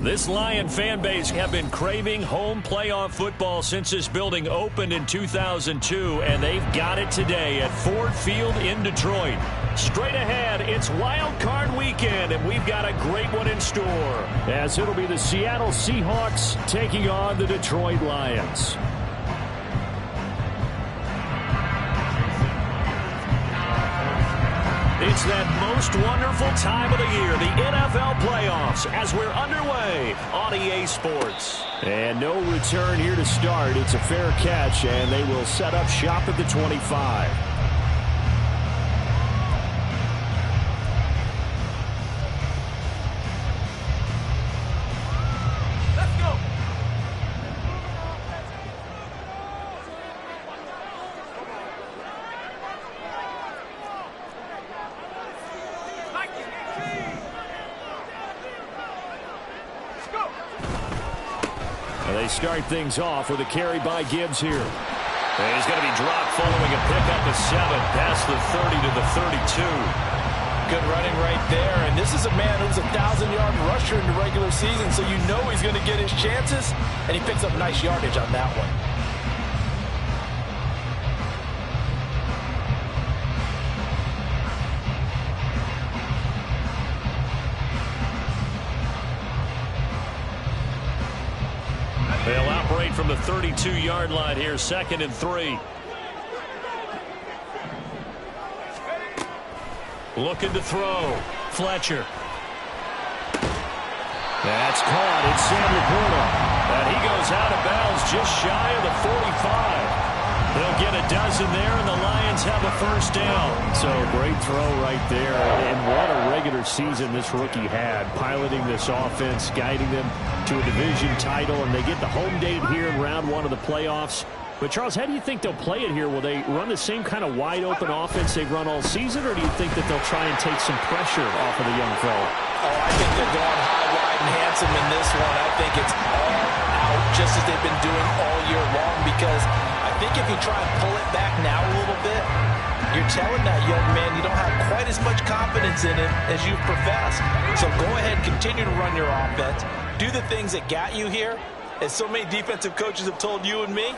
This Lion fan base have been craving home playoff football since this building opened in 2002, and they've got it today at Ford Field in Detroit. Straight ahead, it's Wild Card Weekend, and we've got a great one in store, as it'll be the Seattle Seahawks taking on the Detroit Lions. It's that most wonderful time of the year, the NFL playoffs, as we're underway on EA Sports. And no return here to start. It's a fair catch, and they will set up shop at the 25. They start things off with a carry by Gibbs here. And he's going to be dropped following a pickup of 7 past the 30 to the 32. Good running right there. And this is a man who's a 1,000-yard rusher in the regular season, so you know he's going to get his chances. And he picks up nice yardage on that one. They'll operate from the 32-yard line here, 2nd and 3. Looking to throw. Fletcher. That's caught. It's Sam Laporta. And he goes out of bounds just shy of the 45. They'll get a dozen there, and the Lions have a first down. So great throw right there. And what a regular season this rookie had, piloting this offense, guiding them to a division title, and they get the home date here in round one of the playoffs. But, Charles, how do you think they'll play it here? Will they run the same kind of wide-open offense they've run all season, or do you think that they'll try and take some pressure off of the young fella? Oh, I think they're going high, wide, and handsome in this one. I think it's all out, just as they've been doing all year long, because I think if you try and pull it back now a little bit, you're telling that young man you don't have quite as much confidence in him as you've professed. So go ahead and continue to run your offense. Do the things that got you here. As so many defensive coaches have told you and me,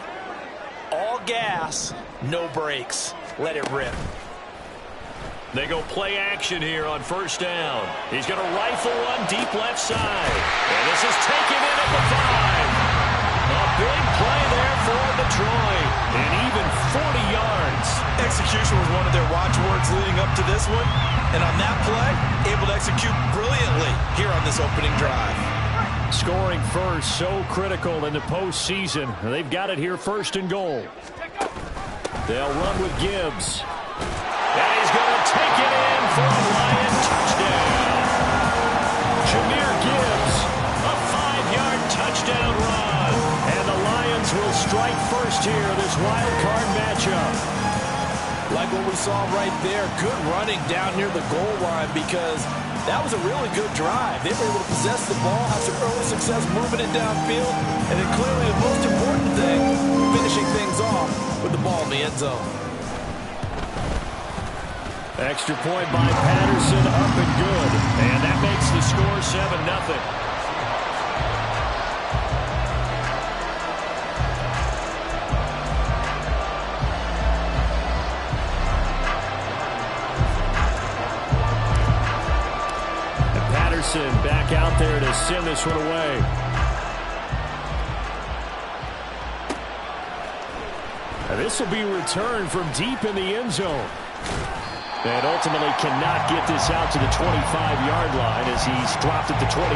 all gas, no brakes. Let it rip. They go play action here on first down. He's going to rifle one deep left side. And this is taken in at the 5. A big play there for Detroit. And even 40 yards. Execution was one of their watchwords leading up to this one. And on that play, able to execute brilliantly here on this opening drive. Scoring first, so critical in the postseason. They've got it here, first and goal. They'll run with Gibbs. And he's going to take it in for a Lion touchdown. Jahmyr Gibbs, a 5-yard touchdown run. And the Lions will strike first here, this wild card matchup. Like what we saw right there, good running down near the goal line, because that was a really good drive. They were able to possess the ball, have some early success moving it downfield, and then clearly the most important thing, finishing things off with the ball in the end zone. Extra point by Patterson, up and good. And that makes the score 7-0. Back out there to send this one away. And this will be returned from deep in the end zone. And ultimately cannot get this out to the 25-yard line as he's dropped at the 23.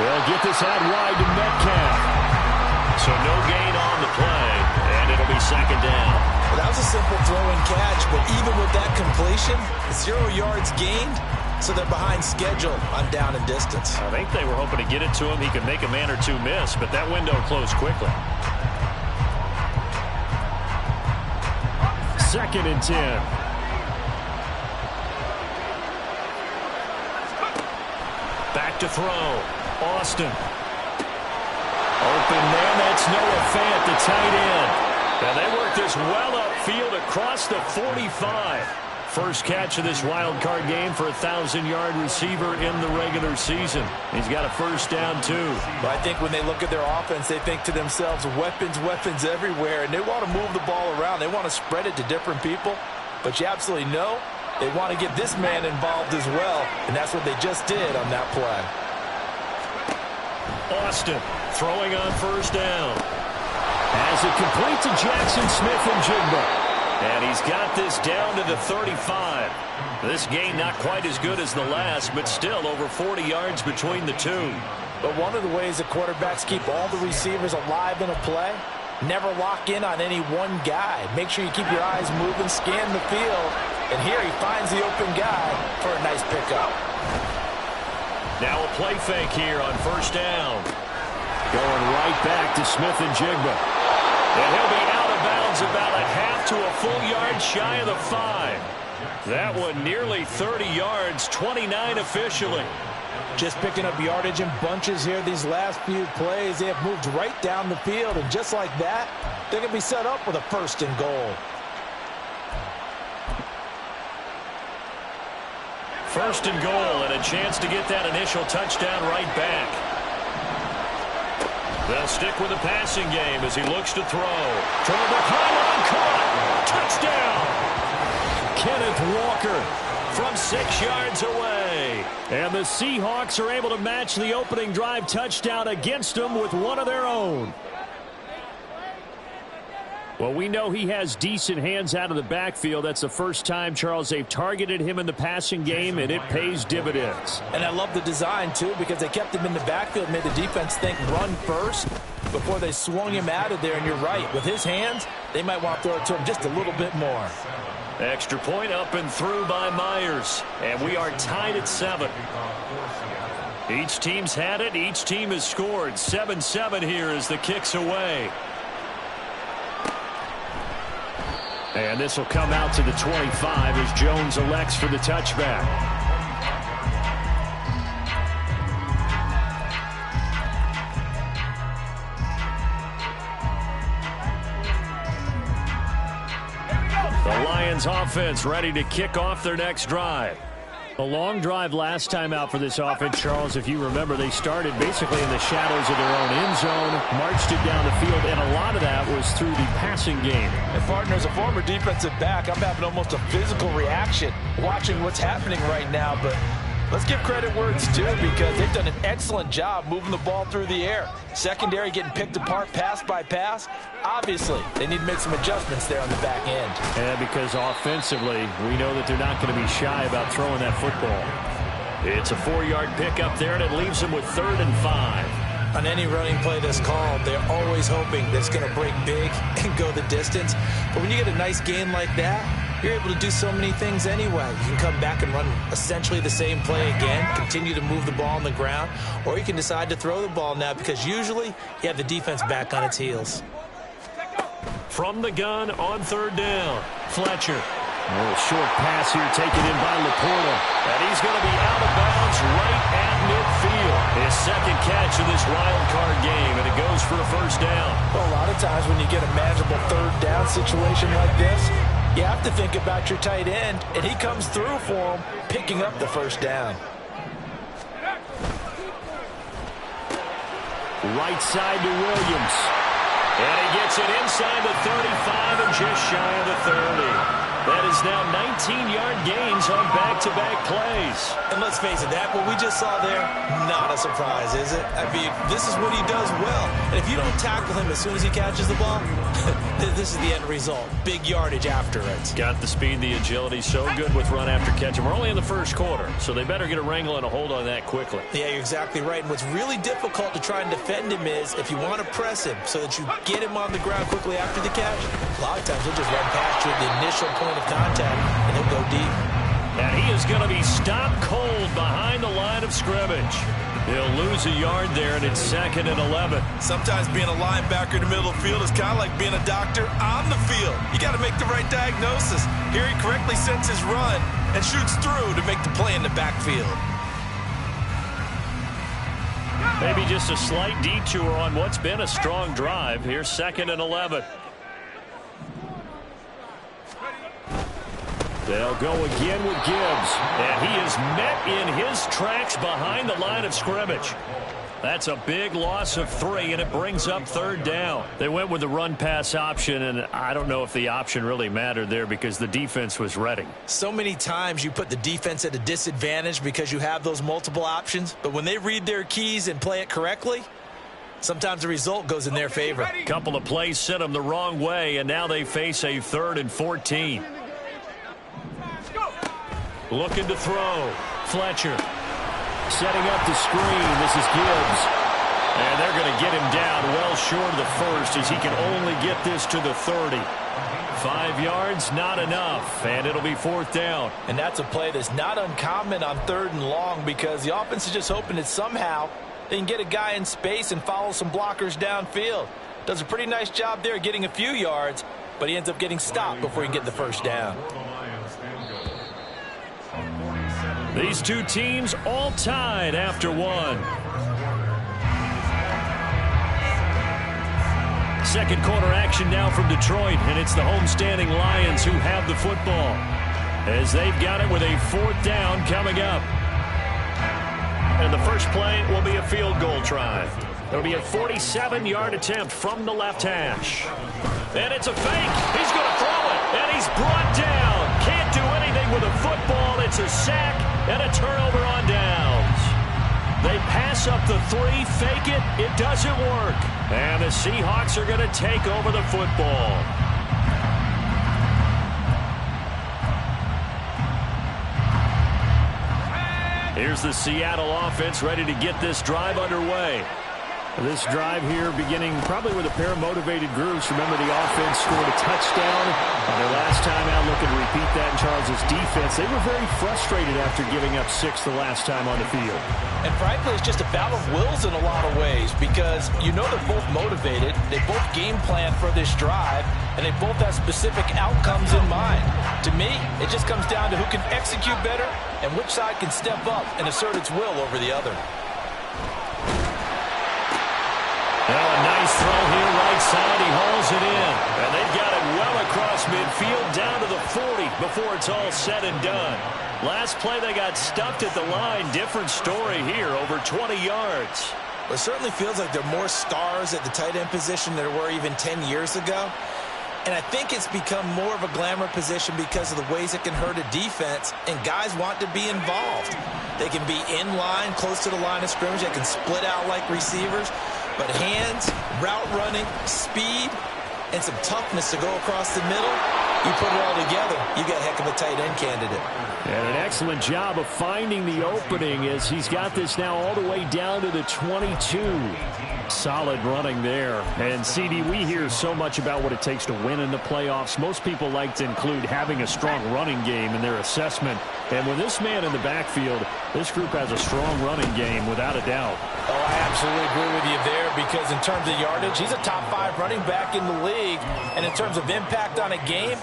They'll get this out wide to Metcalf. So no gain on the play, and it'll be second down. Well, that was a simple throw and catch, but even with that completion, 0 yards gained, so they're behind schedule on down and distance. I think they were hoping to get it to him. He could make a man or two miss, but that window closed quickly. Second and 10. Back to throw. Austin. Open man, that's Noah Fant, the tight end. And they work this well upfield across the 45. First catch of this wild card game for a 1,000-yard receiver in the regular season. He's got a first down, too. But I think when they look at their offense, they think to themselves, weapons, weapons everywhere, and they want to move the ball around. They want to spread it to different people. But you absolutely know they want to get this man involved as well, and that's what they just did on that play. Austin throwing on first down. As it complete to Jackson Smith-Njigba. And he's got this down to the 35. This game not quite as good as the last, but still over 40 yards between the two. But one of the ways that quarterbacks keep all the receivers alive in a play, never lock in on any one guy. Make sure you keep your eyes moving, scan the field, and here he finds the open guy for a nice pickup. Now a play fake here on first down. Going right back to Smith-Njigba. And he'll be out of bounds about a half to a full yard shy of the 5. That one nearly 30 yards, 29 officially. Just picking up yardage in bunches here these last few plays. They have moved right down the field, and just like that, they're going to be set up with a first and goal. First and goal, and a chance to get that initial touchdown right back. They'll stick with the passing game as he looks to throw. Toward the pylon, caught! Touchdown! Kenneth Walker from 6 yards away. And the Seahawks are able to match the opening drive touchdown against them with one of their own. Well, we know he has decent hands out of the backfield. That's the first time, Charles, they've targeted him in the passing game, and it pays dividends. And I love the design, too, because they kept him in the backfield, made the defense think run first before they swung him out of there. And you're right, with his hands, they might want to throw it to him just a little bit more. Extra point up and through by Myers. And we are tied at 7. Each team's had it. Each team has scored. 7-7 here as the kick's away. And this will come out to the 25 as Jones elects for the touchback. The Lions offense ready to kick off their next drive. A long drive last time out for this offense, Charles. If you remember, they started basically in the shadows of their own end zone, marched it down the field, and a lot of that was through the passing game. And partner, as a former defensive back, I'm having almost a physical reaction watching what's happening right now. But let's give credit where it's due, because they've done an excellent job moving the ball through the air. Secondary getting picked apart pass by pass. Obviously, they need to make some adjustments there on the back end. And because offensively, we know that they're not going to be shy about throwing that football. It's a 4-yard pickup there, and it leaves them with 3rd and 5. On any running play that's called, they're always hoping that it's going to break big and go the distance. But when you get a nice gain like that, you're able to do so many things anyway. You can come back and run essentially the same play again, continue to move the ball on the ground, or you can decide to throw the ball now, because usually you have the defense back on its heels. From the gun on 3rd down, Fletcher. A little short pass here taken in by Laporta. And he's going to be out of bounds right at midfield. His second catch of this wild card game, and it goes for a 1st down. Well, a lot of times when you get a manageable 3rd down situation like this, you have to think about your tight end, and he comes through for him, picking up the 1st down. Right side to Williams. And he gets it inside the 35 and just shy of the 30. That is now 19-yard gains on back-to-back plays. And let's face it, that what we just saw there, not a surprise, is it? I mean, this is what he does well. And if you don't tackle him as soon as he catches the ball, this is the end result. Big yardage after it. Got the speed, the agility, so good with run after catch. And we're only in the 1st quarter, so they better get a wrangle and a hold on that quickly. Yeah, you're exactly right. And what's really difficult to try and defend him is if you want to press him so that you get him on the ground quickly after the catch, a lot of times he'll just run past you at the initial point of contact, and he'll go deep. And he is going to be stopped cold behind the line of scrimmage. He'll lose a yard there, and it's 2nd and 11. Sometimes being a linebacker in the middle of the field is kind of like being a doctor on the field. You got to make the right diagnosis. Here he correctly sets his run and shoots through to make the play in the backfield. Maybe just a slight detour on what's been a strong drive. Here's 2nd and 11. They'll go again with Gibbs. And he is met in his tracks behind the line of scrimmage. That's a big loss of 3, and it brings up 3rd down. They went with the run-pass option, and I don't know if the option really mattered there because the defense was ready. So many times you put the defense at a disadvantage because you have those multiple options, but when they read their keys and play it correctly, sometimes the result goes in their favor. A couple of plays sent them the wrong way, and now they face a 3rd and 14. Looking to throw. Fletcher. Setting up the screen. This is Gibbs. And they're going to get him down well short of the 1st as he can only get this to the 30. 5 yards, not enough. And it'll be 4th down. And that's a play that's not uncommon on 3rd and long, because the offense is just hoping that somehow they can get a guy in space and follow some blockers downfield. Does a pretty nice job there getting a few yards, but he ends up getting stopped before he can get the 1st down. These two teams all tied after 1. 2nd quarter action now from Detroit, and it's the homestanding Lions who have the football as they've got it with a 4th down coming up. And the first play will be a field goal try. It'll be a 47-yard attempt from the left hash. And it's a fake. He's going to throw it, and he's brought down. Can't do anything with a foot football. It's a sack and a turnover on downs. They pass up the 3, fake it. It doesn't work. And the Seahawks are going to take over the football. Here's the Seattle offense ready to get this drive underway. This drive here beginning probably with a pair of motivated groups. Remember, the offense scored a touchdown on their last time out, looking to repeat that in Charles' defense. They were very frustrated after giving up 6 the last time on the field. And frankly, it's just a battle of wills in a lot of ways because you know they're both motivated. They both game plan for this drive, and they both have specific outcomes in mind. To me, it just comes down to who can execute better and which side can step up and assert its will over the other. Well, a nice throw here right side. He hauls it in. And they've got it well across midfield down to the 40 before it's all said and done. Last play they got stuffed at the line. Different story here, over 20 yards. Well, it certainly feels like there are more stars at the tight end position than there were even 10 years ago. And I think it's become more of a glamour position because of the ways it can hurt a defense, and guys want to be involved. They can be in line, close to the line of scrimmage. They can split out like receivers. But hands, route running, speed, and some toughness to go across the middle, you put it all together, you got a heck of a tight end candidate. And an excellent job of finding the opening as he's got this now all the way down to the 22. Solid running there. And, CD, we hear so much about what it takes to win in the playoffs. Most people like to include having a strong running game in their assessment. And with this man in the backfield, this group has a strong running game without a doubt. Oh, I absolutely agree with you there because in terms of yardage, he's a top 5 running back in the league. And in terms of impact on a game,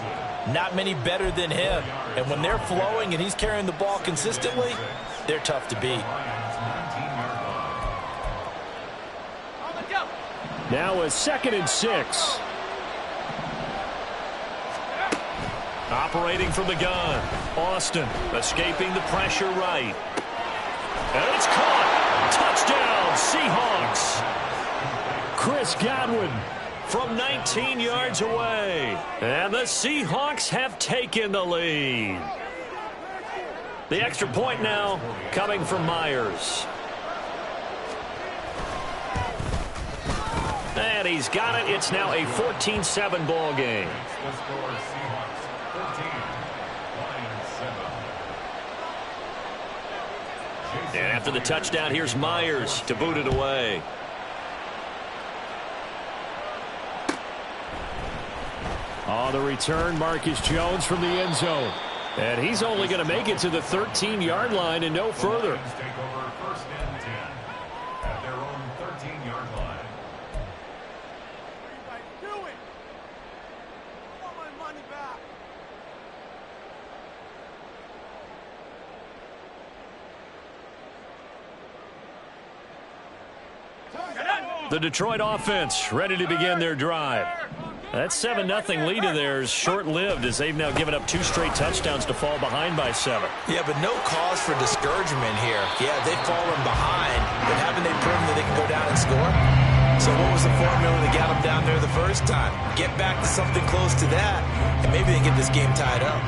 not many better than him. And when they're flowing and he's carrying the ball consistently, they're tough to beat. Now a 2nd and 6. Operating from the gun. Austin escaping the pressure right. And it's caught. Touchdown, Seahawks. Chris Godwin from 19 yards away. And the Seahawks have taken the lead. The extra point now coming from Myers. And he's got it. It's now a 14-7 ball game. And after the touchdown, here's Myers to boot it away. On the return, Marcus Jones from the end zone. And he's only going to make it to the 13-yard line and no further. Take over 1st and 10 at their own 13-yard line. What are you guys doing? I want my money back. The Detroit offense ready to begin their drive. That 7-0 lead of theirs short-lived as they've now given up 2 straight touchdowns to fall behind by 7. Yeah, but no cause for discouragement here. Yeah, they've fallen behind, but haven't they proven that they can go down and score? So what was the formula that got them down there the first time? Get back to something close to that, and maybe they can get this game tied up.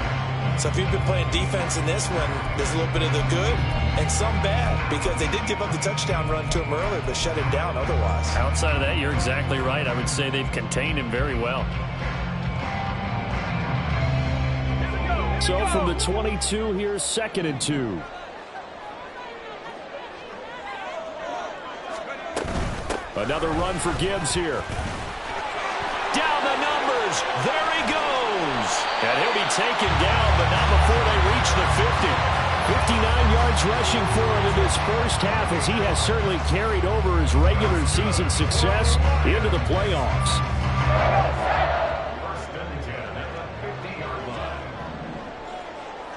So if you've been playing defense in this one, there's a little bit of the good and some bad because they did give up the touchdown run to him earlier but shut him down otherwise. Outside of that, you're exactly right. I would say they've contained him very well. So from the 22, here's 2nd and 2. Another run for Gibbs here. Down the numbers. There he goes. And he'll be taken down, but not before they reach the 50. 59 yards rushing for him in this first half as he has certainly carried over his regular season success into the playoffs. 1st and 10 at the 50-yard line.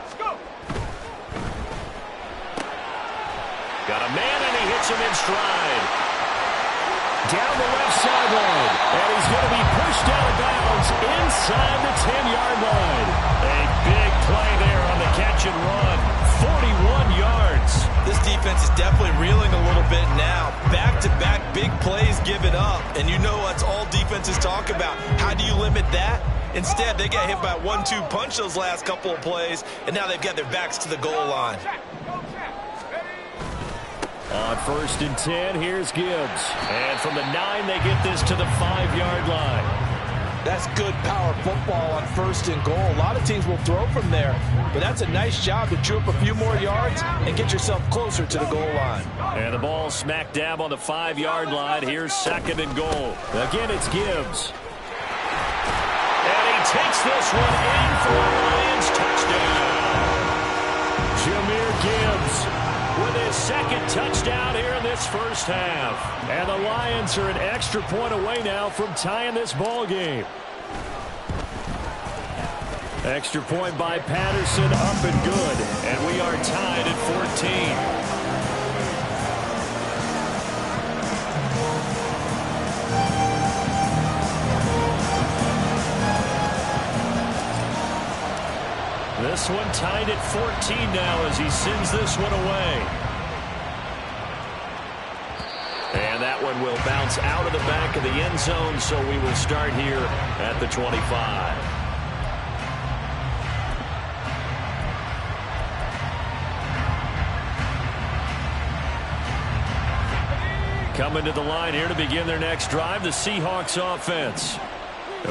Let's go. Got a man, and he hits him in stride. Down the left sideline, and he's going to be pushed out of bounds inside the 10-yard line. A big play there on the catch and run. 41 yards. This defense is definitely reeling a little bit now. Back-to-back big plays given up. And you know that's all defenses talk about. How do you limit that? Instead, they got hit by a 1-2 punch those last couple of plays, and now they've got their backs to the goal line. On 1st and 10, here's Gibbs. And from the 9, they get this to the 5-yard line. That's good power football on 1st and goal. A lot of teams will throw from there, but that's a nice job to chew up a few more yards and get yourself closer to the goal line. And the ball smack dab on the 5-yard line. Here's 2nd and goal. Again, it's Gibbs. And he takes this one in for a Lions touchdown. Jahmyr Gibbs with his 2nd touchdown here in this first half. And the Lions are an extra point away now from tying this ball game. Extra point by Patterson, up and good. And we are tied at 14. This one tied at 14 now as he sends this one away. And that one will bounce out of the back of the end zone, so we will start here at the 25. Coming to the line here to begin their next drive, the Seahawks offense.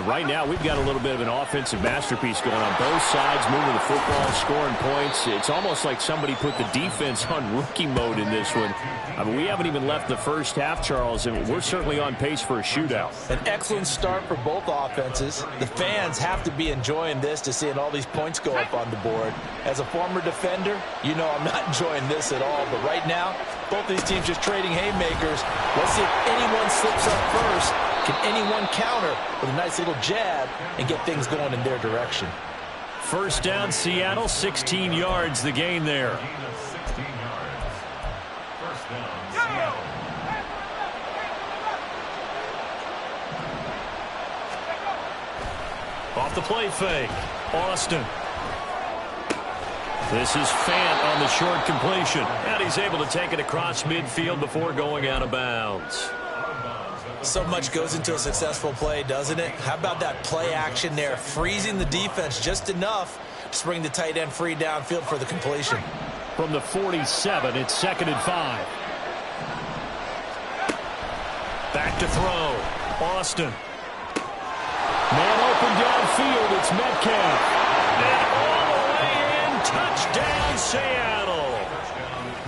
Right now, we've got a little bit of an offensive masterpiece going on both sides, moving the football, scoring points. It's almost like somebody put the defense on rookie mode in this one. I mean, we haven't even left the first half, Charles, and we're certainly on pace for a shootout. An excellent start for both offenses. The fans have to be enjoying this to seeing all these points go up on the board. As a former defender, you know I'm not enjoying this at all. But right now, both these teams just trading haymakers. Let's see if anyone slips up first. Can anyone counter with a nice little jab and get things going in their direction? First down, Seattle, 16 yards, the gain there. 16 yards. First down, Seattle. Off the play fake, Austin. This is Fant on the short completion. And he's able to take it across midfield before going out of bounds. So much goes into a successful play, doesn't it? How about that play action there, freezing the defense just enough to bring the tight end free downfield for the completion. From the 47, it's 2nd and 5. Back to throw. Austin. Man open downfield. It's Metcalf. And all the way in. Touchdown, Seattle.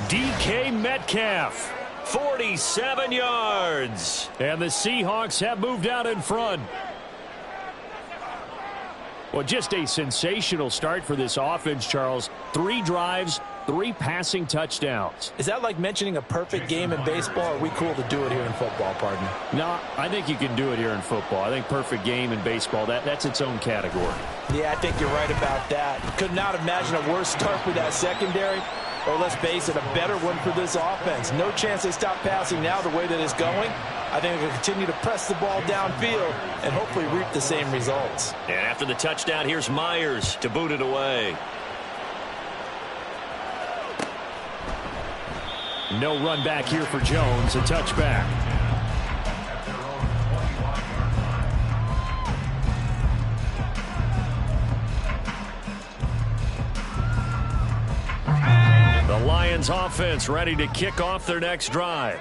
DK Metcalf. 47 yards. And the Seahawks have moved out in front. Well, just a sensational start for this offense, Charles. 3 drives, 3 passing touchdowns. Is that like mentioning a perfect game in baseball, or are we cool to do it here in football, partner? No, I think you can do it here in football. I think perfect game in baseball, that's its own category. Yeah, I think you're right about that. Could not imagine a worse start for that secondary. Or let's face it, a better one for this offense. No chance they stop passing now the way that it's going. I think they'll continue to press the ball downfield and hopefully reap the same results. And after the touchdown, here's Myers to boot it away. No run back here for Jones, a touchback. The Lions offense ready to kick off their next drive.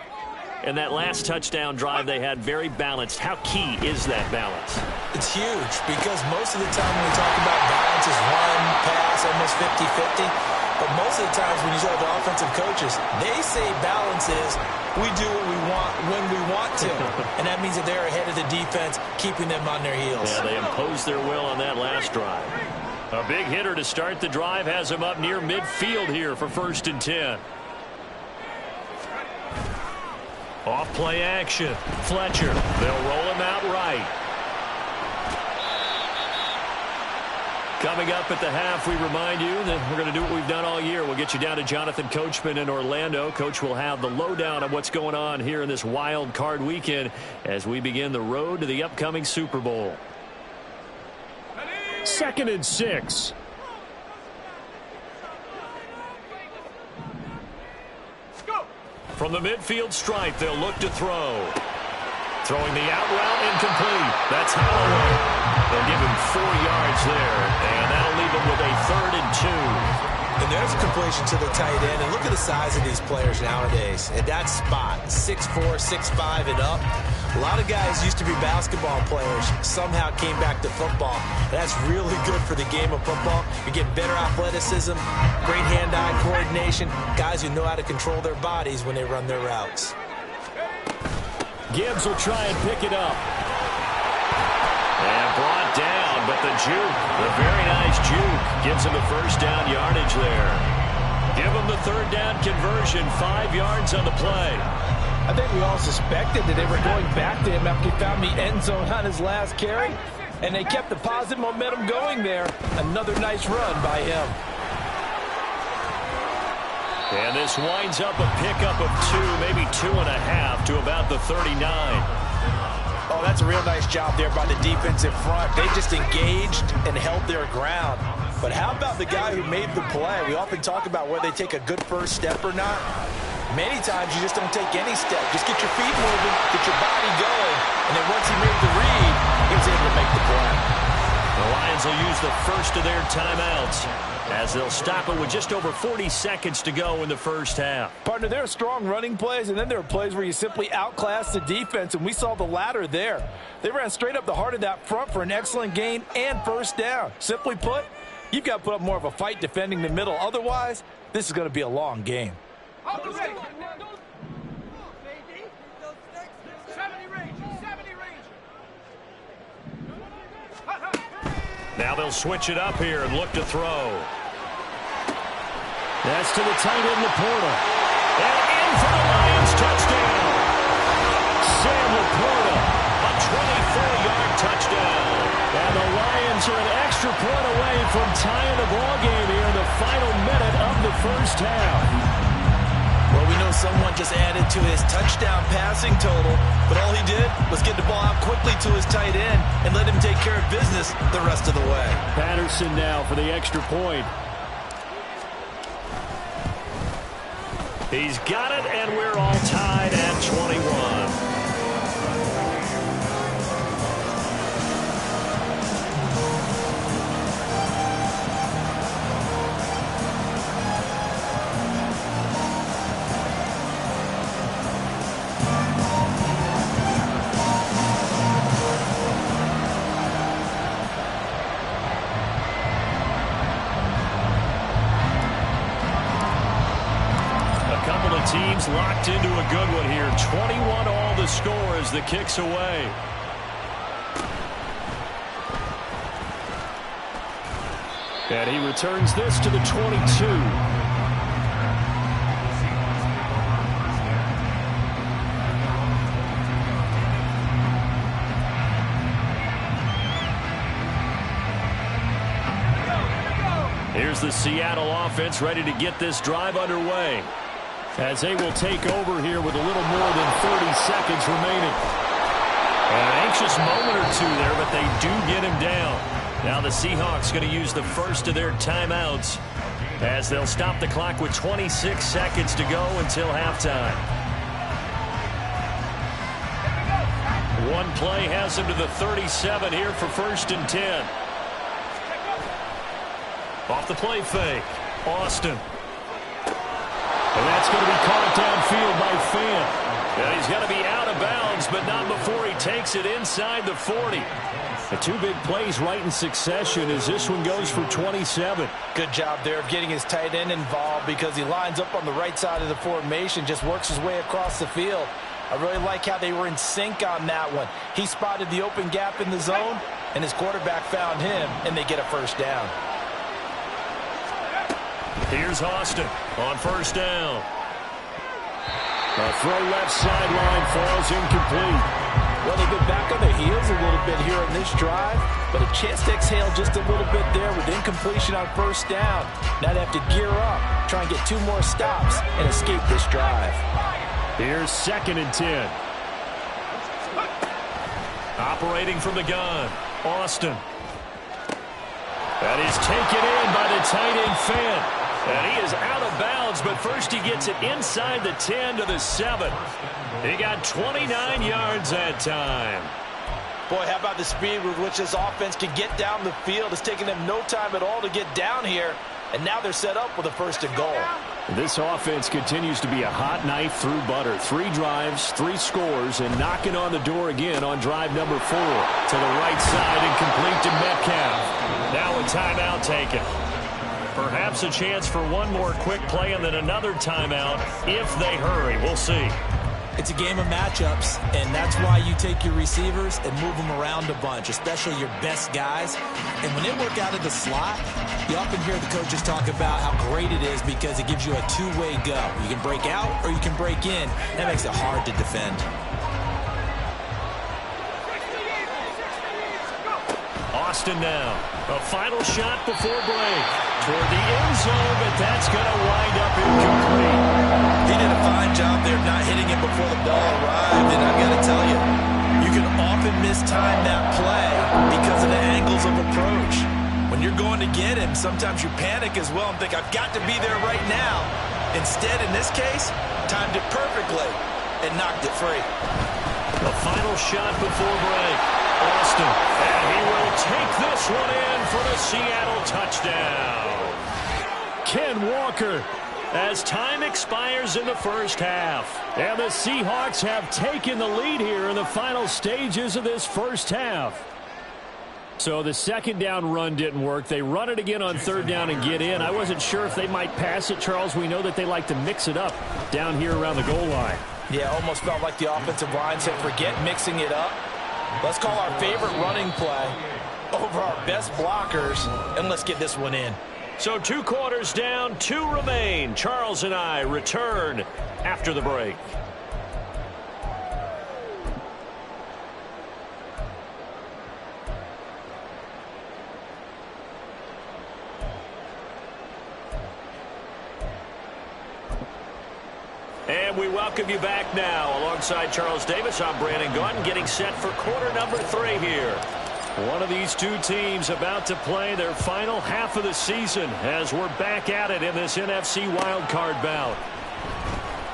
And that last touchdown drive they had very balanced. How key is that balance? It's huge because most of the time when we talk about balance is run, pass, almost 50-50. But most of the times when you talk to offensive coaches, they say balance is we do what we want when we want to. And that means that they're ahead of the defense, keeping them on their heels. Yeah, they imposed their will on that last drive. A big hitter to start the drive has him up near midfield here for 1st and 10. Off play action. Fletcher. They'll roll him out right. Coming up at the half, we remind you that we're going to do what we've done all year. We'll get you down to Jonathan Coachman in Orlando. Coach will have the lowdown of what's going on here in this wild card weekend as we begin the road to the upcoming Super Bowl. 2nd and 6. From the midfield stripe, they'll look to throw. Throwing the out route incomplete. That's Holloway. They'll give him 4 yards there, and that'll leave him with a 3rd and 2. And there's a completion to the tight end. And look at the size of these players nowadays. At that spot, 6'4", 6'5", and up. A lot of guys used to be basketball players, somehow came back to football. That's really good for the game of football. You're getting better athleticism, great hand-eye coordination, guys who know how to control their bodies when they run their routes. Gibbs will try and pick it up. And brought down, but the juke, the very nice juke, gives him a 1st down yardage there. Give him the 3rd down conversion, 5 yards on the play. I think we all suspected that they were going back to him after he found the end zone on his last carry, and they kept the positive momentum going there. Another nice run by him. And this winds up a pickup of 2, maybe 2.5 to about the 39. Oh, that's a real nice job there by the defensive front. They just engaged and held their ground. But how about the guy who made the play? We often talk about whether they take a good first step or not. Many times you just don't take any step. Just get your feet moving, get your body going, and then once he made the read, he was able to make the play. The Lions will use the first of their timeouts as they'll stop it with just over 40 seconds to go in the first half. Partner, there are strong running plays, and then there are plays where you simply outclass the defense, and we saw the latter there. They ran straight up the heart of that front for an excellent gain and 1st down. Simply put, you've got to put up more of a fight defending the middle. Otherwise, this is going to be a long game. Now they'll switch it up here and look to throw. That's to the tight end, Laporta. And in for the Lions touchdown. Sam Laporta, a 24-yard touchdown. And the Lions are an extra point away from tying the ball game here in the final minute of the first half. Well, we know someone just added to his touchdown passing total, but all he did was get the ball out quickly to his tight end and let him take care of business the rest of the way. Patterson now for the extra point. He's got it, and we're all tied at 21. Teams locked into a good one here. 21 all the score as the kick's away. And he returns this to the 22. Here's the Seattle offense ready to get this drive underway, as they will take over here with a little more than 30 seconds remaining. An anxious moment or two there, but they do get him down. Now the Seahawks going to use the first of their timeouts as they'll stop the clock with 26 seconds to go until halftime. One play has him to the 37 here for 1st and 10. Off the play fake, Austin. And that's going to be caught downfield by Fan. Yeah, he's going to be out of bounds, but not before he takes it inside the 40. The 2 big plays right in succession as this one goes for 27. Good job there of getting his tight end involved because he lines up on the right side of the formation, just works his way across the field. I really like how they were in sync on that one. He spotted the open gap in the zone, and his quarterback found him, and they get a 1st down. Here's Austin on 1st down. A throw left sideline falls incomplete. Well, they've been back on their heels a little bit here on this drive, but a chance to exhale just a little bit there with incompletion on 1st down. Now they have to gear up, try and get 2 more stops, and escape this drive. Here's 2nd and 10. Operating from the gun, Austin. That is taken in by the tight end Fan. And he is out of bounds, but first he gets it inside the 10 to the 7. He got 29 yards that time. Boy, how about the speed with which this offense can get down the field? It's taking them no time at all to get down here, and now they're set up with a 1st and goal. This offense continues to be a hot knife through butter. 3 drives, 3 scores, and knocking on the door again on drive number 4. To the right side and complete to Metcalf. Now a timeout taken. Perhaps a chance for one more quick play and then another timeout if they hurry. We'll see. It's a game of matchups, and that's why you take your receivers and move them around a bunch, especially your best guys. And when they work out of the slot, you often hear the coaches talk about how great it is because it gives you a two-way go. You can break out or you can break in. That makes it hard to defend. Austin now. A final shot before break. Toward the end zone, but that's going to wind up incomplete. He did a fine job there not hitting it before the ball arrived, and I've got to tell you, you can often mistime that play because of the angles of approach. When you're going to get him, sometimes you panic as well and think, I've got to be there right now. Instead, in this case, timed it perfectly and knocked it free. The final shot before break. Austin, and he will take this one in for the Seattle touchdown. Ken Walker, as time expires in the first half. And the Seahawks have taken the lead here in the final stages of this first half. So the 2nd down run didn't work. They run it again on 3rd down and get in. I wasn't sure if they might pass it, Charles. We know that they like to mix it up down here around the goal line. Yeah, almost felt like the offensive line said, forget mixing it up. Let's call our favorite running play over our best blockers, and let's get this one in. So 2 quarters down, 2 remain. Charles and I return after the break. And we welcome you back now. Alongside Charles Davis, I'm Brandon Gaudin, getting set for quarter number 3 here. One of these 2 teams about to play their final half of the season as we're back at it in this NFC wildcard bout.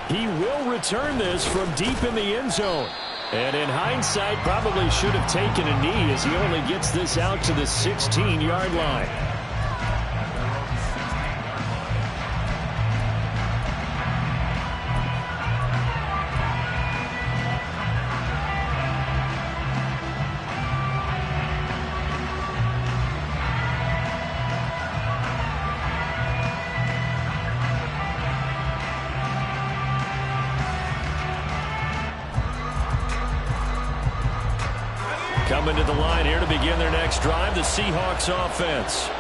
He will return this from deep in the end zone. And in hindsight, probably should have taken a knee as he only gets this out to the 16-yard line. Coming to the line here to begin their next drive, the Seahawks offense.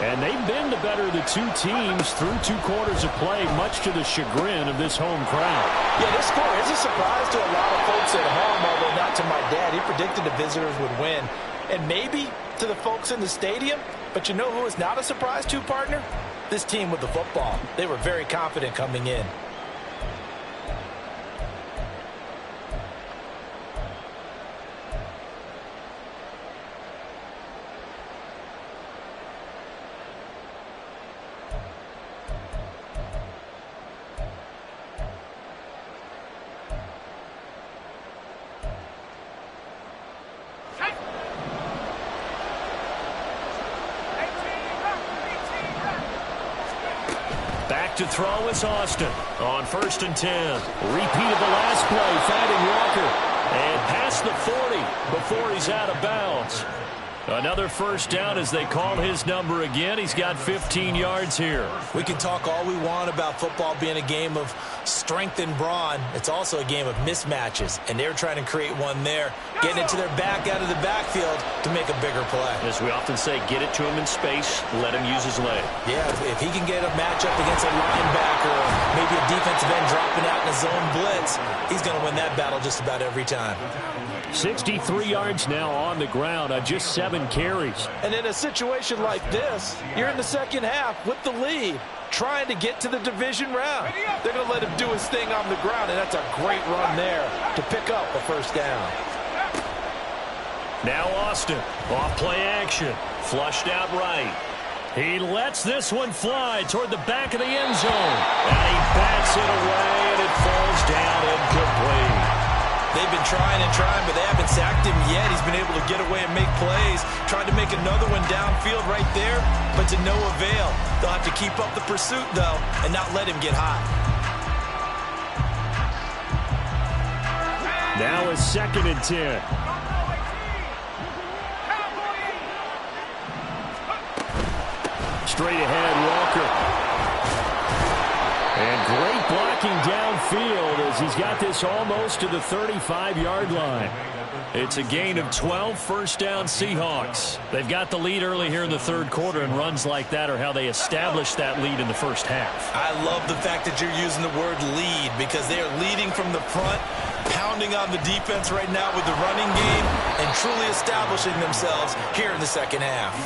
And they've been the better of the 2 teams through 2 quarters of play, much to the chagrin of this home crowd. Yeah, this score is a surprise to a lot of folks at home, although not to my dad. He predicted the visitors would win. And maybe to the folks in the stadium. But you know who is not a surprise to, partner? This team with the football. They were very confident coming in. Back to throw is Austin on 1st and 10. Repeat of the last play, finding Walker. And past the 40 before he's out of bounds. Another 1st down as they call his number again. He's got 15 yards here. We can talk all we want about football being a game of strength and brawn. It's also a game of mismatches, and they're trying to create one there, getting it to their back out of the backfield to make a bigger play. As we often say, get it to him in space, let him use his leg. Yeah, if he can get a matchup against a linebacker or maybe a defensive end dropping out in a zone blitz, he's going to win that battle just about every time. 63 yards now on the ground on just 7 carries. And in a situation like this, you're in the 2nd half with the lead, trying to get to the division round. They're going to let him do his thing on the ground, and that's a great run there to pick up a 1st down. Now Austin, off play action, flushed out right. He lets this one fly toward the back of the end zone. And he bats it away, and it falls down incomplete. They've been trying and trying, but they haven't sacked him yet. He's been able to get away and make plays. Tried to make another one downfield right there, but to no avail. They'll have to keep up the pursuit, though, and not let him get hot. Now is 2nd and 10. Straight ahead, Walker. And great blocking downfield as he's got this almost to the 35-yard line. It's a gain of 12, first down Seahawks. They've got the lead early here in the third quarter, and runs like that are how they establish that lead in the first half. I love the fact that you're using the word lead because they are leading from the front, pounding on the defense right now with the running game, and truly establishing themselves here in the second half.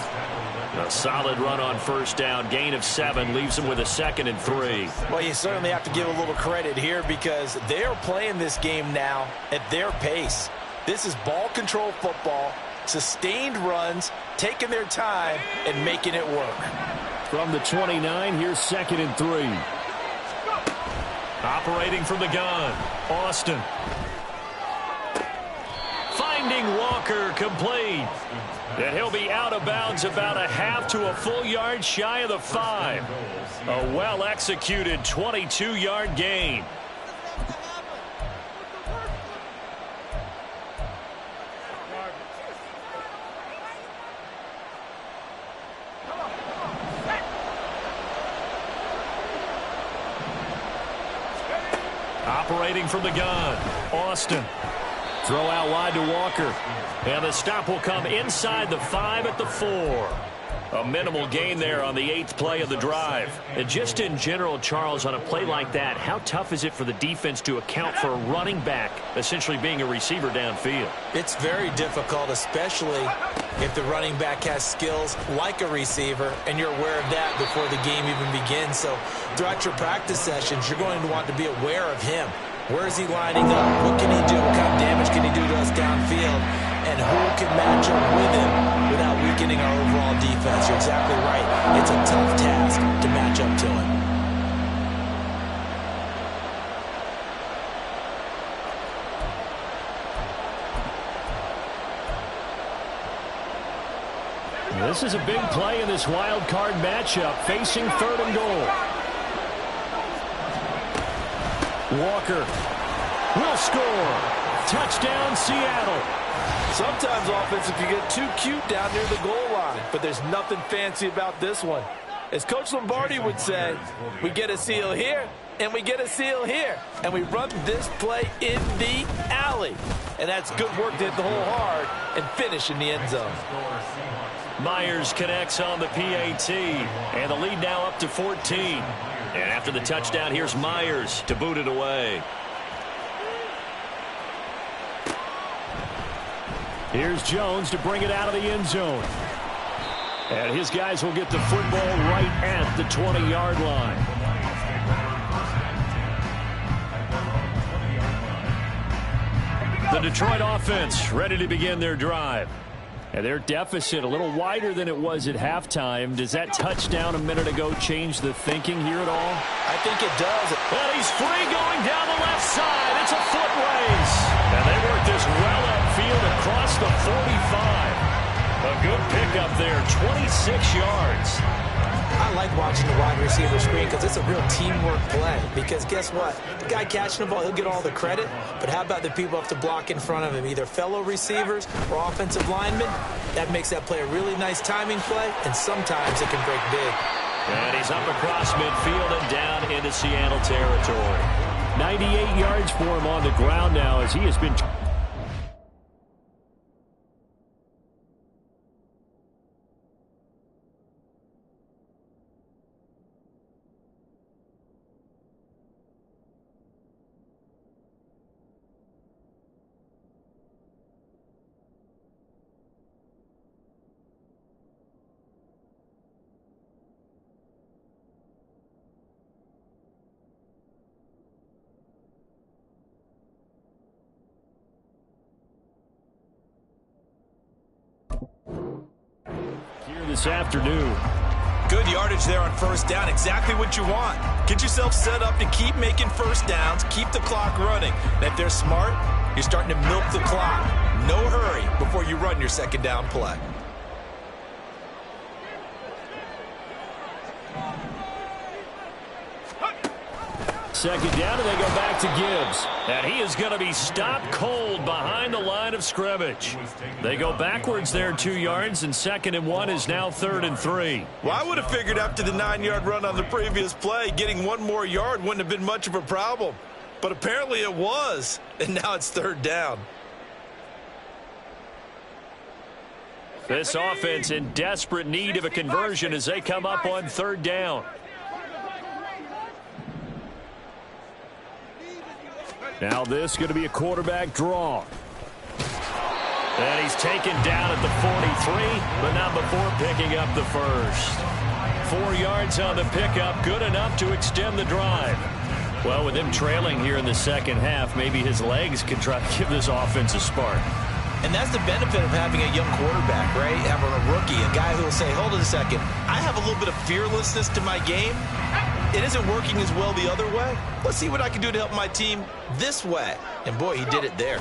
A solid run on first down. Gain of 7 leaves them with a 2nd and 3. Well, you certainly have to give a little credit here because they are playing this game now at their pace. This is ball control football, sustained runs, taking their time, and making it work. From the 29, here's 2nd and 3. Operating from the gun, Austin. Finding Walker, complete. And he'll be out of bounds about a half to a full yard shy of the 5. A well-executed 22-yard gain. Operating from the gun, Austin. Throw out wide to Walker. And the stop will come inside the 5 at the 4. A minimal gain there on the 8th play of the drive. And just in general, Charles, on a play like that, how tough is it for the defense to account for a running back essentially being a receiver downfield? It's very difficult, especially if the running back has skills like a receiver, and you're aware of that before the game even begins. So throughout your practice sessions, you're going to want to be aware of him. Where is he lining up? What can he do? What kind of damage can he do to us downfield? And who can match up with him without weakening our overall defense? You're exactly right. It's a tough task to match up to him. This is a big play in this wild card matchup, facing 3rd and goal. Walker will score. Touchdown, Seattle. Sometimes offense, if you get too cute down near the goal line, but there's nothing fancy about this one. As Coach Lombardi would say, we get a seal here, and we get a seal here, and we run this play in the alley. And that's good work to hit the hole hard and finish in the end zone. Myers connects on the PAT, and the lead now up to 14. And after the touchdown, here's Myers to boot it away. Here's Jones to bring it out of the end zone. And his guys will get the football right at the 20-yard line. The Detroit offense ready to begin their drive. And their deficit a little wider than it was at halftime. Does that touchdown a minute ago change the thinking here at all? I think it does. And he's free going down the left side. It's a foot race. And they work this well upfield across the 45. A good pickup there, 26 yards. I like watching the wide receiver screen because it's a real teamwork play. Because guess what? The guy catching the ball, he'll get all the credit. But how about the people have to block in front of him, either fellow receivers or offensive linemen? That makes that play a really nice timing play, and sometimes it can break big. And he's up across midfield and down into Seattle territory. 98 yards for him on the ground now as he has been... this afternoon. Good yardage there on first down. Exactly what you want. Get yourself set up to keep making first downs, keep the clock running. And if they're smart, You're starting to milk the clock. No hurry before you run your second down play. Second down, and they go back to Gibbs. And he is going to be stopped cold behind the line of scrimmage. They go backwards there 2 yards, and 2nd and 1 is now 3rd and 3. Well, I would have figured after the 9-yard run on the previous play, getting 1 more yard wouldn't have been much of a problem. But apparently it was, and now it's 3rd down. This offense in desperate need of a conversion as they come up on 3rd down. Now this is going to be a quarterback draw. And he's taken down at the 43, but not before picking up the first. 4 yards on the pickup, good enough to extend the drive. Well, with him trailing here in the second half, maybe his legs can try to give this offense a spark. And that's the benefit of having a young quarterback, right? Having a rookie, a guy who will say, hold it a second, I have a little bit of fearlessness to my game. It isn't working as well the other way. Let's see what I can do to help my team this way. And boy, he did it there.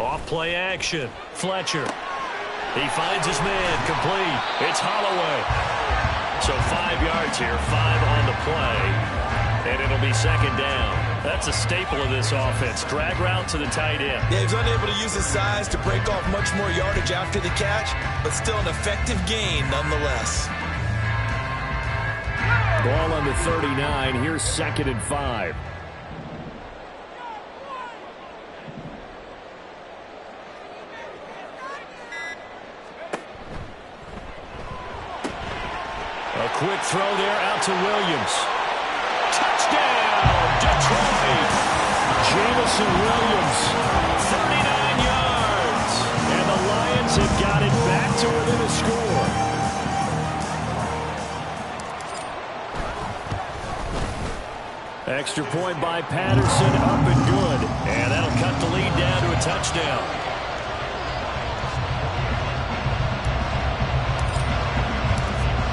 Off play action. Fletcher. He finds his man. Complete. It's Holloway. So 5 yards here, 5 on the play. And it'll be 2nd down. That's a staple of this offense. Drag route to the tight end. Yeah, he's unable to use his size to break off much more yardage after the catch, but still an effective gain nonetheless. Ball on the 39. Here's 2nd and 5. A quick throw there out to Williams. Touchdown, Detroit. Jamison Williams, 39 yards. And the Lions have got it back to within a score. Extra point by Patterson, up and good. And that'll cut the lead down to a touchdown.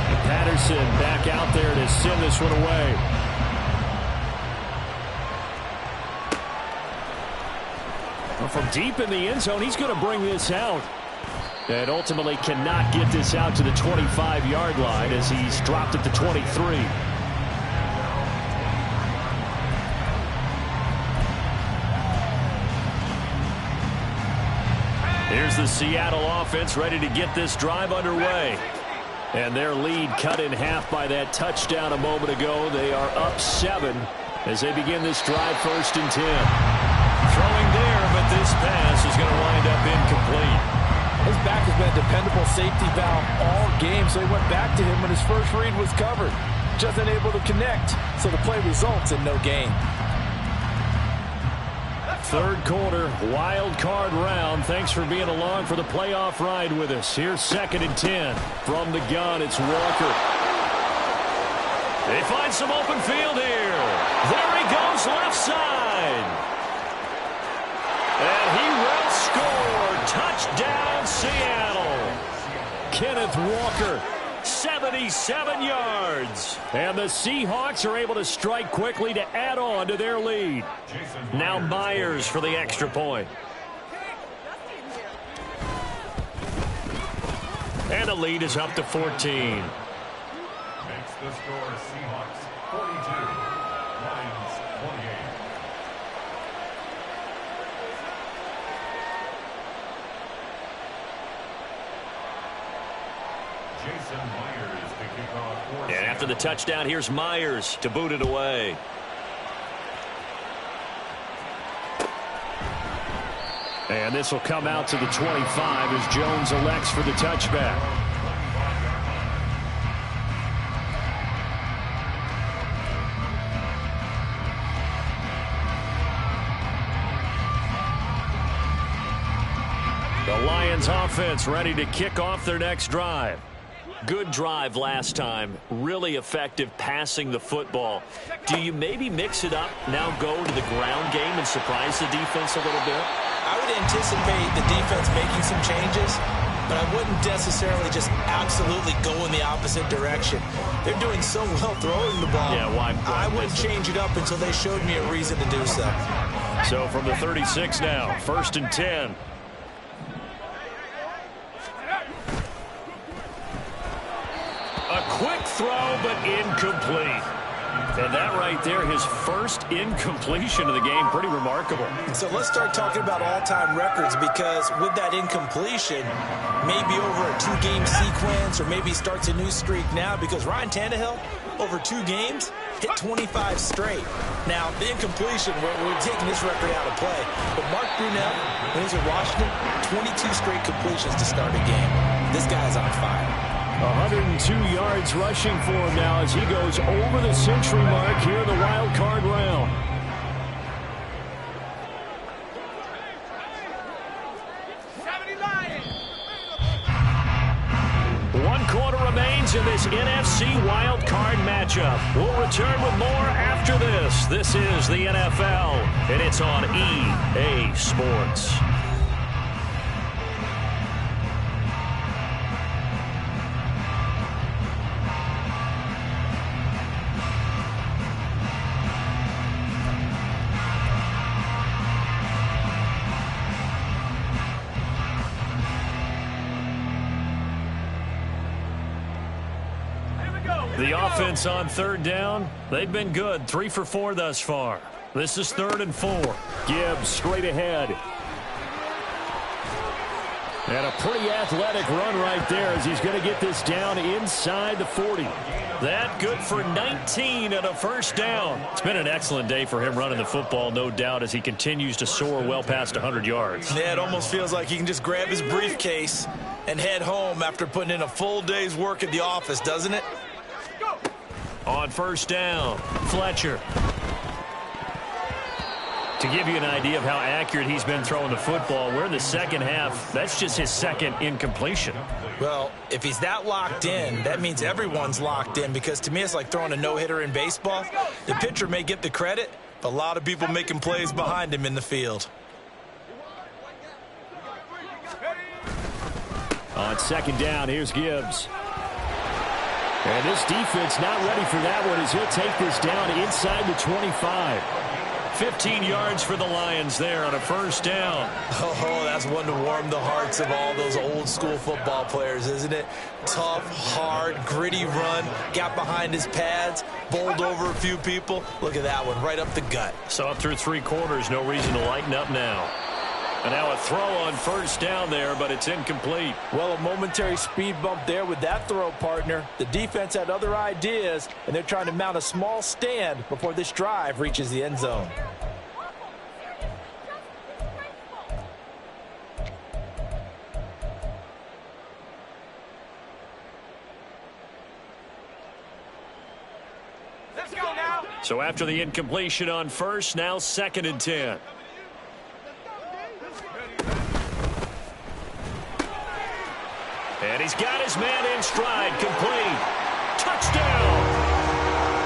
And Patterson back out there to send this one away. Well, from deep in the end zone, he's going to bring this out. And ultimately cannot get this out to the 25-yard line as he's dropped at the 23. Here's the Seattle offense ready to get this drive underway. And their lead cut in half by that touchdown a moment ago. They are up 7 as they begin this drive 1st and 10. Throwing there, but this pass is going to wind up incomplete. His back has been a dependable safety valve all game, so he went back to him when his first read was covered. Just unable to connect, so the play results in no gain. 3rd quarter, wild card round. Thanks for being along for the playoff ride with us. Here's 2nd and 10. From the gun, it's Walker. They find some open field here. There he goes, left side. And he will score. Touchdown, Seattle. Kenneth Walker, 77 yards. And the Seahawks are able to strike quickly to add on to their lead. Now Myers for the extra point. And the lead is up to 14. Makes the score Seahawks 42, Lions 28. Jason Myers to kick off for And after the touchdown, here's Myers to boot it away. And this will come out to the 25 as Jones elects for the touchback. The Lions offense ready to kick off their next drive. Good drive last time. Really effective passing the football. Do you maybe mix it up, now go to the ground game and surprise the defense a little bit? I would anticipate the defense making some changes, but I wouldn't necessarily just absolutely go in the opposite direction. They're doing so well throwing the ball. Yeah, why I wouldn't change it up until they showed me a reason to do so. So from the 36 now, 1st and 10. A quick throw, but incomplete. And that right there, his first incompletion of the game, pretty remarkable. So let's start talking about all-time records, because with that incompletion, maybe over a 2-game sequence, or maybe starts a new streak now, because Ryan Tannehill, over 2 games, hit 25 straight. Now, the incompletion, we're taking this record out of play. But Mark Brunell, when he was in Washington, 22 straight completions to start a game. This guy's on fire. 102 yards rushing for him now as he goes over the century mark here in the wild card round. One quarter remains in this NFC wild card matchup. We'll return with more after this. This is the NFL, and it's on EA Sports. The offense on 3rd down, they've been good. 3 for 4 thus far. This is 3rd and 4. Gibbs straight ahead. And a pretty athletic run right there as he's going to get this down inside the 40. That good for 19 and a 1st down. It's been an excellent day for him running the football, no doubt, as he continues to soar well past 100 yards. Yeah, it almost feels like he can just grab his briefcase and head home after putting in a full day's work at the office, doesn't it? On 1st down, Fletcher. To give you an idea of how accurate he's been throwing the football, we're in the second half. That's just his 2nd incompletion. Well, if he's that locked in, that means everyone's locked in, because to me it's like throwing a no-hitter in baseball. The pitcher may get the credit, but a lot of people making plays behind him in the field. On 2nd down, here's Gibbs. And this defense not ready for that one as he'll take this down inside the 25. 15 yards for the Lions there on a 1st down. Oh, that's one to warm the hearts of all those old school football players, isn't it? Tough, hard, gritty run, got behind his pads, bowled over a few people. Look at that one, right up the gut. Saw it through 3 quarters, no reason to lighten up now. And now a throw on 1st down there, but it's incomplete. Well, a momentary speed bump there with that throw, partner. The defense had other ideas, and they're trying to mount a small stand before this drive reaches the end zone. Let's go now. So after the incompletion on 1st, now 2nd and 10. And he's got his man in stride, complete. Touchdown!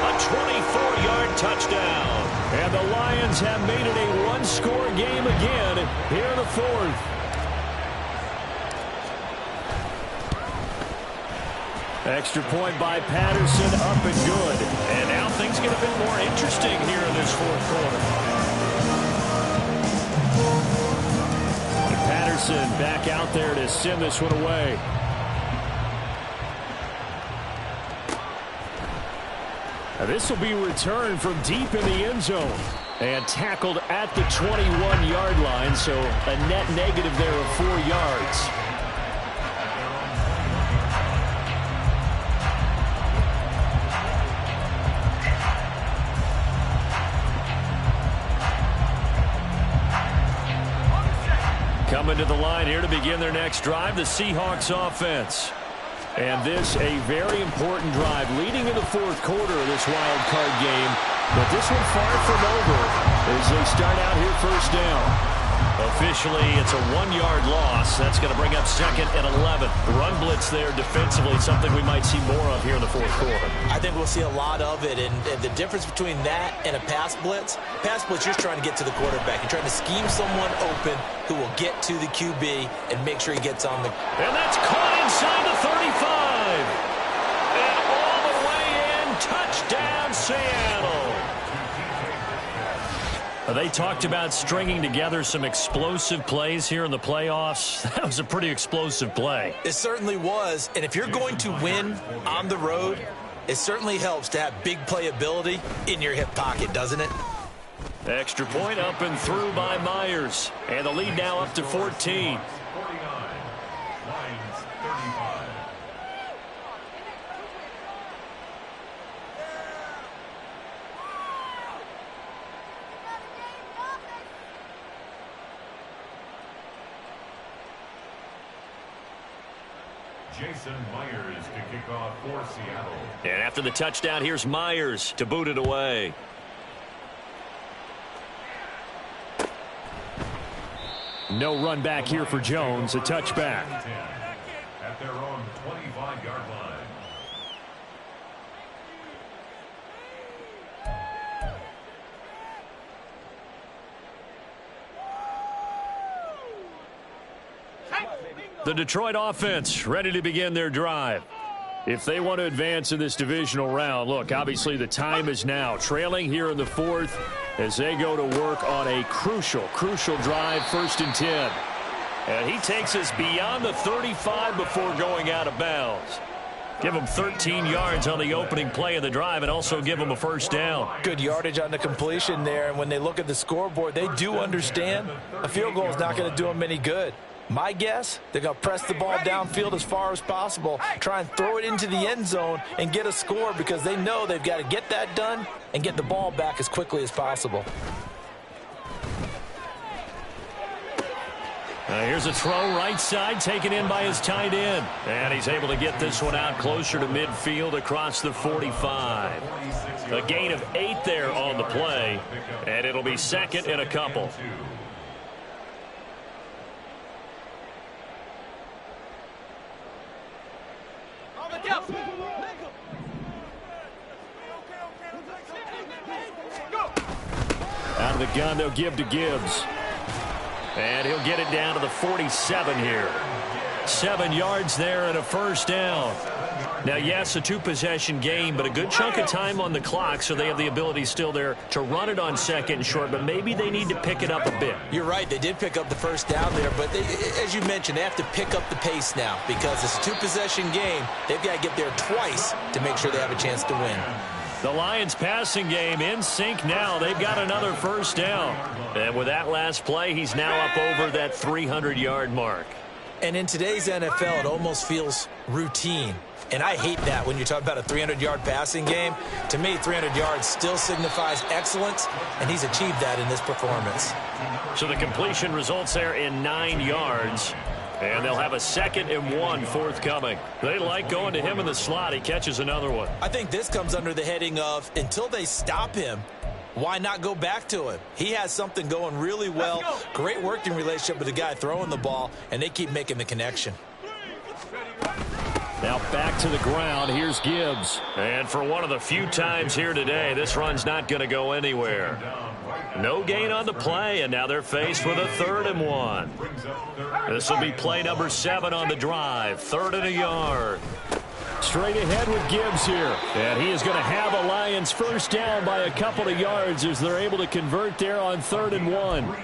A 24-yard touchdown. And the Lions have made it a one-score game again here in the 4th. Extra point by Patterson, up and good. And now things get a bit more interesting here in this 4th quarter. And Patterson back out there to send this one away. Now this will be returned from deep in the end zone and tackled at the 21-yard line, so a net negative there of 4 yards. Coming to the line here to begin their next drive, the Seahawks offense. And this a very important drive leading in the 4th quarter of this wild card game. But this one far from over as they start out here 1st down. Officially, it's a 1-yard loss. That's going to bring up 2nd and 11. Run blitz there defensively, something we might see more of here in the 4th quarter. I think we'll see a lot of it, and the difference between that and a pass blitz, you're trying to get to the quarterback. You're trying to scheme someone open who will get to the QB and make sure he gets on the... And that's caught inside the 35. And all the way in, touchdown Seattle. They talked about stringing together some explosive plays here in the playoffs. That was a pretty explosive play. It certainly was. And if you're going to win on the road, it certainly helps to have big playability in your hip pocket, doesn't it? Extra point up and through by Myers. And the lead now up to 14. 49. Lions 35. Jason Myers to kick off for Seattle. And after the touchdown, here's Myers to boot it away. No run back here for Jones. A touchback. At their own 25-yard line. The Detroit offense ready to begin their drive. If they want to advance in this divisional round, look, obviously the time is now. Trailing here in the fourth as they go to work on a crucial drive, 1st and 10. And he takes us beyond the 35 before going out of bounds. Give him 13 yards on the opening play of the drive and also give him a first down. Good yardage on the completion there. And when they look at the scoreboard, they do understand a field goal is not going to do them any good. My guess, they're going to press the ball downfield as far as possible, try and throw it into the end zone and get a score because they know they've got to get that done and get the ball back as quickly as possible. Here's a throw right side taken in by his tight end. And he's able to get this one out closer to midfield across the 45. A gain of 8 there on the play. And it'll be 2nd and a couple. Out of the gun, they'll give to Gibbs. And he'll get it down to the 47 here. 7 yards there and a first down. Now, yes, a 2-possession game, but a good chunk of time on the clock, so they have the ability still there to run it on 2nd and short, but maybe they need to pick it up a bit. You're right. They did pick up the first down there, but they, as you mentioned, they have to pick up the pace now because it's a 2-possession game. They've got to get there twice to make sure they have a chance to win. The Lions passing game in sync now. They've got another first down. And with that last play, he's now up over that 300-yard mark. And in today's NFL, it almost feels routine. And I hate that when you're talking about a 300-yard passing game. To me, 300 yards still signifies excellence, and he's achieved that in this performance. So the completion results there in 9 yards. And they'll have a 2nd and 1 forthcoming. They like going to him in the slot. He catches another one. I think this comes under the heading of until they stop him, why not go back to him? He has something going really well. Great working relationship with the guy throwing the ball, and they keep making the connection. Now back to the ground. Here's Gibbs. And for one of the few times here today, this run's not going to go anywhere. No gain on the play, and now they're faced with a 3rd and 1. This will be play number 7 on the drive. 3rd and a yard. Straight ahead with Gibbs here. And he is going to have a Lions first down by a couple of yards as they're able to convert there on 3rd and 1.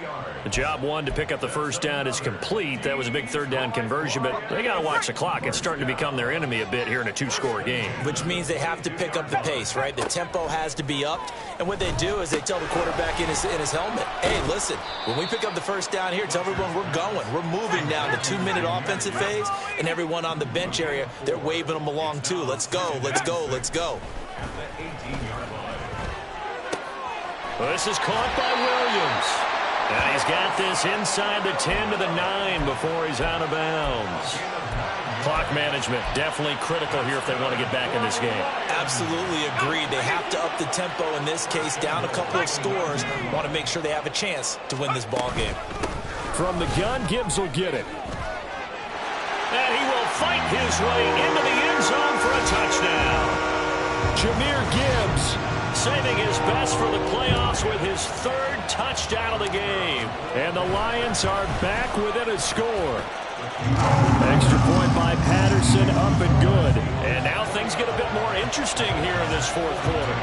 The job 1 to pick up the first down is complete. That was a big 3rd down conversion, but they got to watch the clock. It's starting to become their enemy a bit here in a 2-score game. Which means they have to pick up the pace, right? The tempo has to be upped. And what they do is they tell the quarterback in his helmet, hey, listen, when we pick up the first down here, tell everyone we're going. We're moving down the 2-minute offensive phase, and everyone on the bench area, they're waving them along too. Let's go, let's go, let's go. Well, this is caught by Williams. And he's got this inside the 10 to the 9 before he's out of bounds. Clock management definitely critical here if they want to get back in this game. Absolutely agreed. They have to up the tempo in this case, down a couple of scores. Want to make sure they have a chance to win this ball game. From the gun, Gibbs will get it. And he will fight his way into the end zone for a touchdown. Jahmyr Gibbs saving his best for the playoffs with his 3rd touchdown of the game. And the Lions are back within a score. Extra point by Patterson, up and good. And now things get a bit more interesting here in this 4th quarter.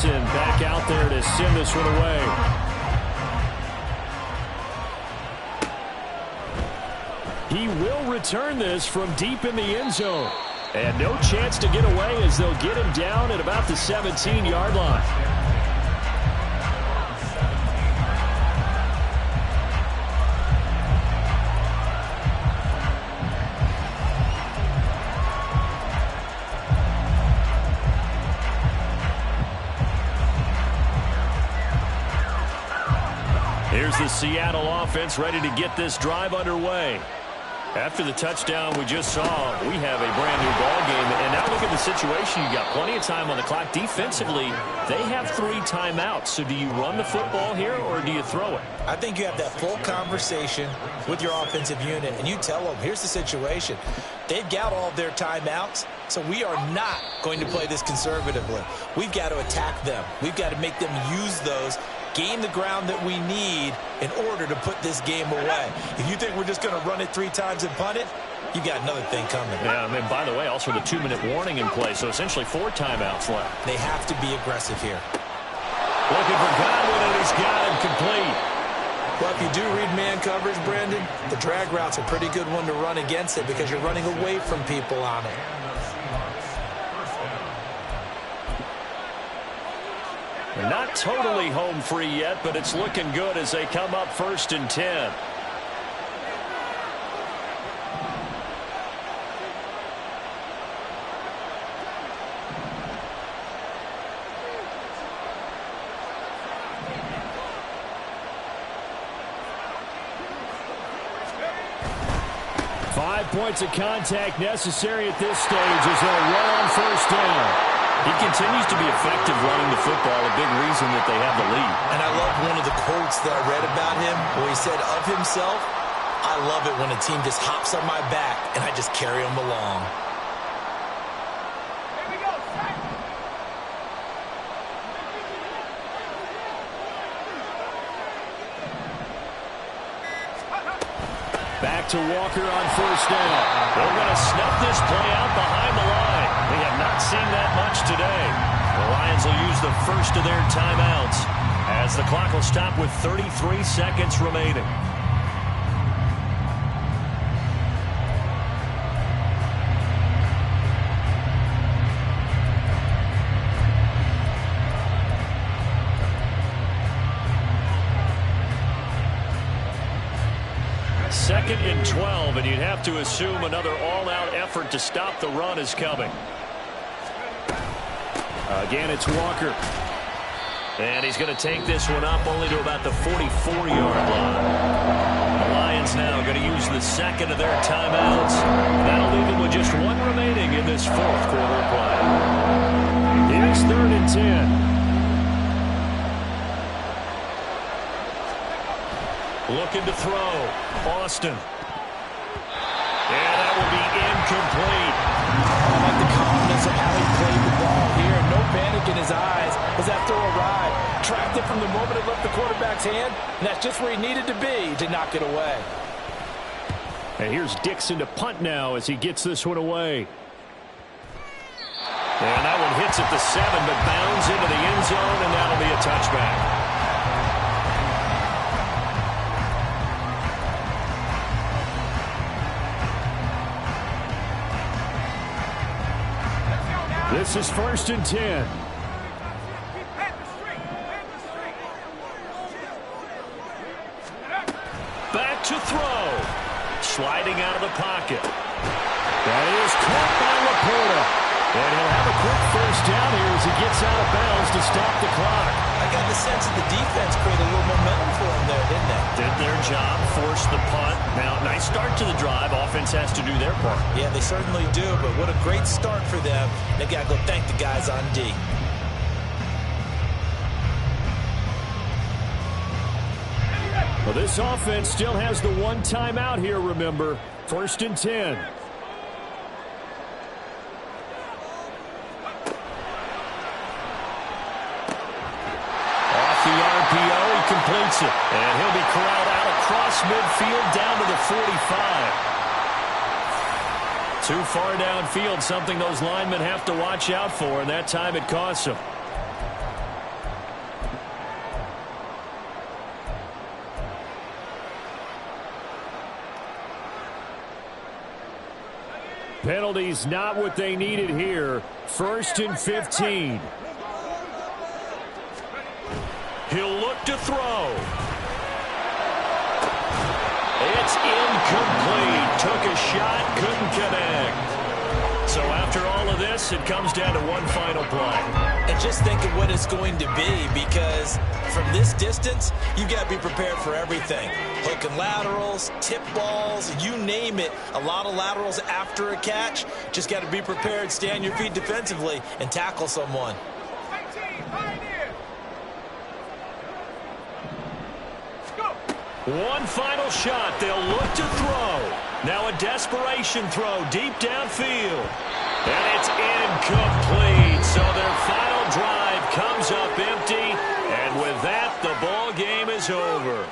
Johnson back out there to send this one away. He will return this from deep in the end zone. And no chance to get away as they'll get him down at about the 17-yard line. Here's the Seattle offense ready to get this drive underway. After the touchdown we just saw, we have a brand new ball game. And now look at the situation. You got plenty of time on the clock. Defensively, they have 3 timeouts. So do you run the football here or do you throw it? I think you have that full conversation with your offensive unit, and you tell them, here's the situation. They've got all of their timeouts, so we are not going to play this conservatively. We've got to attack them. We've got to make them use those, gain the ground that we need in order to put this game away. If you think we're just going to run it 3 times and punt it, you've got another thing coming. Yeah, I mean, by the way, also the 2-minute warning in play, so essentially 4 timeouts left. They have to be aggressive here. Looking for Godwin, and he's got him complete. Well, if you do read man coverage, Brandon, the drag route's a pretty good one to run against it because you're running away from people on it. Not totally home free yet, but it's looking good as they come up 1st and 10. Five points of contact necessary at this stage as they'll run on 1st down. He continues to be effective running the football, a big reason that they have the lead. And I love one of the quotes that I read about him where he said of himself, I love it when a team just hops on my back and I just carry them along. Here we go, Back to Walker on 1st down. They're going to snuff this play out behind the line. We have not seen that much today. The Lions will use the first of their timeouts as the clock will stop with 33 seconds remaining. Second and 12, and you'd have to assume another all-out effort to stop the run is coming. Again, it's Walker. And he's going to take this one up only to about the 44-yard line. The Lions now going to use the second of their timeouts. That'll leave them with just 1 remaining in this 4th quarter play. Here's 3rd and 10. Looking to throw. Austin. And that will be incomplete. I like the confidence of how he played the ball here. No panic in his eyes as that throw arrived. Tracked it from the moment it left the quarterback's hand, and that's just where he needed to be to knock it away. And here's Dixon to punt now as he gets this one away. And that one hits at the 7, but bounds into the end zone, and that'll be a touchback. This is 1st and 10. Back to throw. Sliding out of the pocket. That is caught by Laporta. And he'll have a quick 1st down here as he gets out of bounds to stop the clock. I got the sense that the defense created a little momentum for him there, didn't they? Did their job, forced the punt. Now, nice start to the drive. Offense has to do their part. Yeah, they certainly do, but what a great start for them. They've got to go thank the guys on D. Well, this offense still has the 1 timeout here, remember. 1st and 10. Off the RPO, he completes it. And he'll be corralled out across midfield down to the 45. Too far downfield, something those linemen have to watch out for, and that time it costs them. Penalties not what they needed here. 1st and 15. He'll look to throw. It's incomplete. Took a shot, couldn't connect. So after all of this, it comes down to one final play. And just think of what it's going to be, because from this distance, you've got to be prepared for everything. Hook and laterals, tip balls, you name it. A lot of laterals after a catch. Just got to be prepared, stay on your feet defensively, and tackle someone. One final shot. They'll look to throw. Now a desperation throw deep downfield. And it's incomplete. So their final drive comes up empty. And with that, the ball game is over.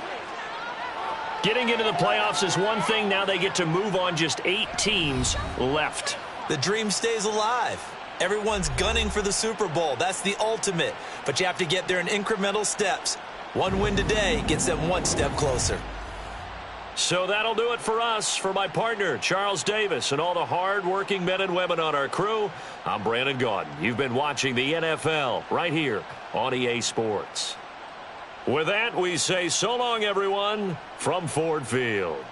Getting into the playoffs is one thing. Now they get to move on. Just 8 teams left. The dream stays alive. Everyone's gunning for the Super Bowl. That's the ultimate. But you have to get there in incremental steps. One win today gets them one step closer. So that'll do it for us. For my partner, Charles Davis, and all the hard-working men and women on our crew, I'm Brandon Gaudin. You've been watching the NFL right here on EA Sports. With that, we say so long, everyone, from Ford Field.